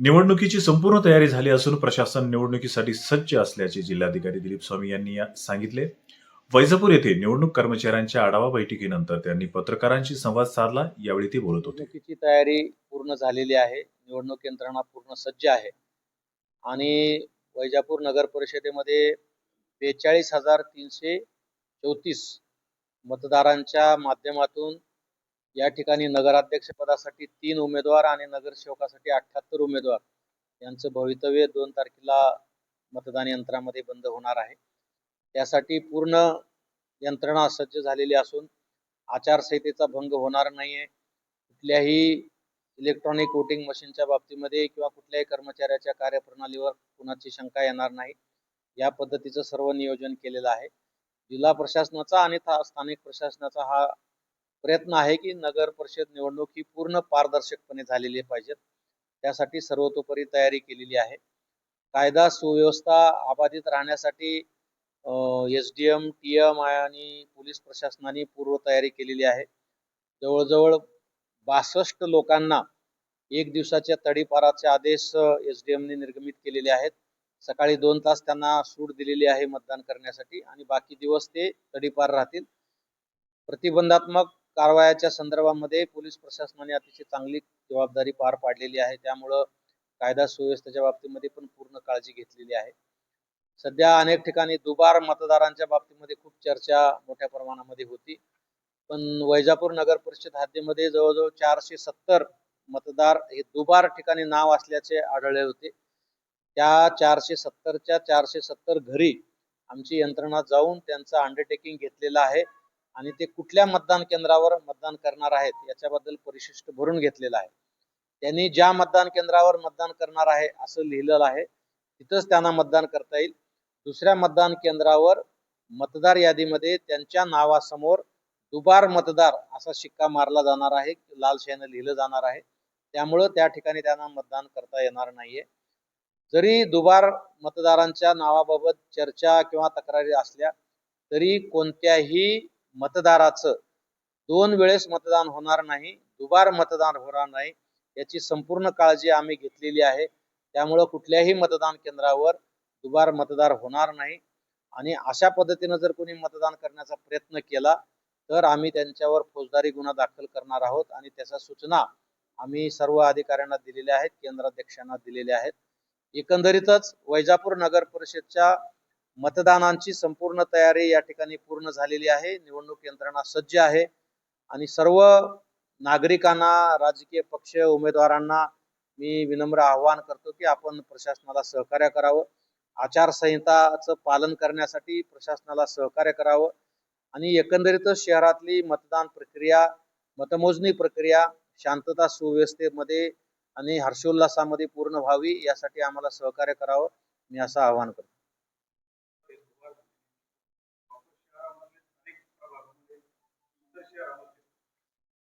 निवडणुकीची संपूर्ण तयारी झाली असून प्रशासन निवडणुकीसाठी सज्ज असल्याचे जिल्हाधिकारी दिलीप स्वामी यांनी सांगितले. वैजापूर येथे निवडणूक कर्मचाऱ्यांच्या आढावा बैठकीनंतर त्यांनी पत्रकारांशी संवाद साधला. यावेळी ते बोलत होते. निवडणुकीची तयारी पूर्ण झालेली आहे. निवडणूक यंत्रणा पूर्ण सज्ज आहे आणि वैजापूर नगर परिषदेमध्ये 42,334 मतदारांच्या माध्यमातून या ठिकाणी नगराध्यक्ष पदासाठी 3 उमेदवार आणि नगरसेवकासाठी 78 उमेदवार यांचं भवितव्य 2 तारखेला मतदान यंत्रामध्ये बंद होणार आहे. त्यासाठी पूर्ण यंत्रणा सज्ज झालेली असून आचारसंहितेचा भंग होणार नाहीये. कुठल्याही इलेक्ट्रॉनिक वोटिंग मशीनच्या बाबतीमध्ये किंवा कुठल्याही कर्मचाऱ्याच्या कार्यप्रणालीवर कुणाची शंका येणार नाही. या पद्धतीचं सर्व नियोजन केलेलं आहे. जिल्हा प्रशासनाचा आणि स्थानिक प्रशासनाचा हा प्रयत्न आहे की नगर परिषद निवडणूक ही पूर्ण पारदर्शकपणे झालेली पाहिजे. त्यासाठी सर्वतोपरी तयारी केलेली आहे. कायदा सुव्यवस्था अबाधित राहण्यासाठी SDM, TM आणि पोलीस प्रशासनाने पूर्व तयारी केलेली आहे. जवळजवळ 62 लोकांना 1 दिवसाच्या तडीपाराचे आदेश SDMने निर्गमित केलेले आहेत. सकाळी 2 तास त्यांना सूट दिलेली आहे मतदान करण्यासाठी आणि बाकी दिवस ते तडीपार राहतील. प्रतिबंधात्मक कारवायाच्या संदर्भामध्ये पोलीस प्रशासनाने अतिशय चांगली जबाबदारी पार पाडलेली आहे. त्यामुळं कायदा सुव्यवस्थेच्या बाबतीमध्ये पण पूर्ण काळजी घेतलेली आहे. सध्या अनेक ठिकाणी दुबार मतदारांच्या बाबतीमध्ये खूप चर्चा मोठ्या प्रमाणामध्ये होती. पण वैजापूर नगर परिषद हद्दीमध्ये जवळजवळ 470 मतदार हे दुबार ठिकाणी नाव असल्याचे आढळले होते. त्या 470च्या 470 घरी आमची यंत्रणा जाऊन त्यांचं अंडरटेकिंग घेतलेलं आहे आणि ते कुठल्या मतदान केंद्रावर मतदान करणार आहेत याच्याबद्दल परिशिष्ट भरून घेतलेलं आहे. त्यांनी ज्या मतदान केंद्रावर मतदान करणार आहे असं लिहिलेलं आहे तिथंच त्यांना मतदान करता येईल. दुसऱ्या मतदान केंद्रावर मतदार यादीमध्ये त्यांच्या नावासमोर दुबार मतदार असा शिक्का मारला जाणार आहे, लाल शाईनं लिहिलं जाणार आहे. त्यामुळं त्या ठिकाणी त्यांना मतदान करता येणार नाहीये. जरी दुबार मतदारांच्या नावाबाबत चर्चा किंवा तक्रारी असल्या तरी कोणत्याही मतदाराचं 2 वेळेस मतदान होणार नाही, दुबार मतदान होणार नाही याची संपूर्ण काळजी आम्ही घेतलेली आहे. त्यामुळं कुठल्याही मतदान केंद्रावर दुबार मतदार होणार नाही आणि अशा पद्धतीनं जर कोणी मतदान करण्याचा प्रयत्न केला तर आम्ही त्यांच्यावर फौजदारी गुन्हा दाखल करणार आहोत आणि त्याच्या सूचना आम्ही सर्व अधिकाऱ्यांना दिलेल्या आहेत, केंद्राध्यक्षांना दिलेल्या आहेत. एकंदरीतच वैजापूर नगर परिषदच्या मतदानांची संपूर्ण तयारी या ठिकाणी पूर्ण झालेली आहे. निवडणूक यंत्रणा सज्ज आहे आणि सर्व नागरिकांना, राजकीय पक्ष, उमेदवारांना मी विनम्र आवाहन करतो की आपण प्रशासनाला सहकार्य करावं. आचारसंहिताचं पालन करण्यासाठी प्रशासनाला सहकार्य करावं आणि एकंदरीतच शहरातली मतदान प्रक्रिया, मतमोजणी प्रक्रिया शांतता सुव्यवस्थेमध्ये आणि हर्षोल्लासामध्ये पूर्ण व्हावी यासाठी आम्हाला सहकार्य करावं मी असं आवाहन करतो.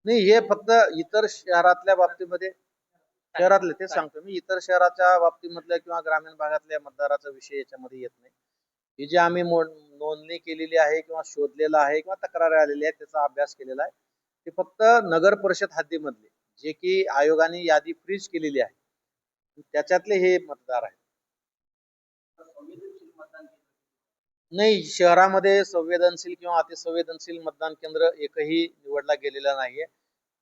नाही, हे फक्त इतर शहरातल्या बाबतीमध्ये शहरातले ते सांगतो मी. इतर शहराच्या बाबतीमधल्या किंवा ग्रामीण भागातल्या मतदाराचा विषय याच्यामध्ये येत नाही. ही जी आम्ही नोंदणी केलेली आहे किंवा शोधलेला आहे किंवा तक्रारी आलेली आहे त्याचा अभ्यास केलेला आहे ते फक्त नगर परिषद हद्दीमधले जे की आयोगाने यादी फ्रीज केलेली आहे त्याच्यातले हे मतदार आहेत. नाही, शहरामध्ये संवेदनशील किंवा अतिसंवेदनशील मतदान केंद्र एकही निवडला गेलेला नाहीये.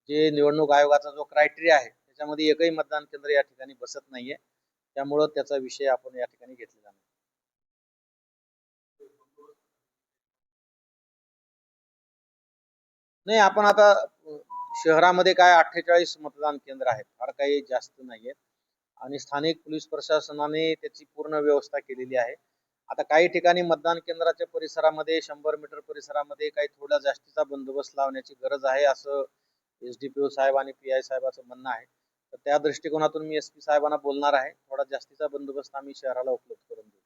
जे निवडणूक आयोगाचा जो क्रायटेरिया आहे त्याच्यामध्ये एकही मतदान केंद्र या ठिकाणी बसत नाहीये. त्यामुळं त्याचा विषय आपण या ठिकाणी घेतलेला नाही. नाही, आपण आता शहरामध्ये काय 48 मतदान केंद्र आहेत, फार काही जास्त नाहीयेत आणि स्थानिक पोलीस प्रशासनाने त्याची पूर्ण व्यवस्था केलेली आहे. आता काही ठिकाणी मतदान केंद्राच्या परिसरामध्ये 100 मीटर परिसरामध्ये काही थोडा जास्तीचा बंदोबस्त लावण्याची गरज आहे असं SDPO साहेब आणि PI साहेबांचं म्हणणं आहे. तर त्या दृष्टिकोनातून मी SP साहेबांना बोलणार आहे. थोडा जास्तीचा बंदोबस्त आम्ही शहराला उपलब्ध करून देऊ.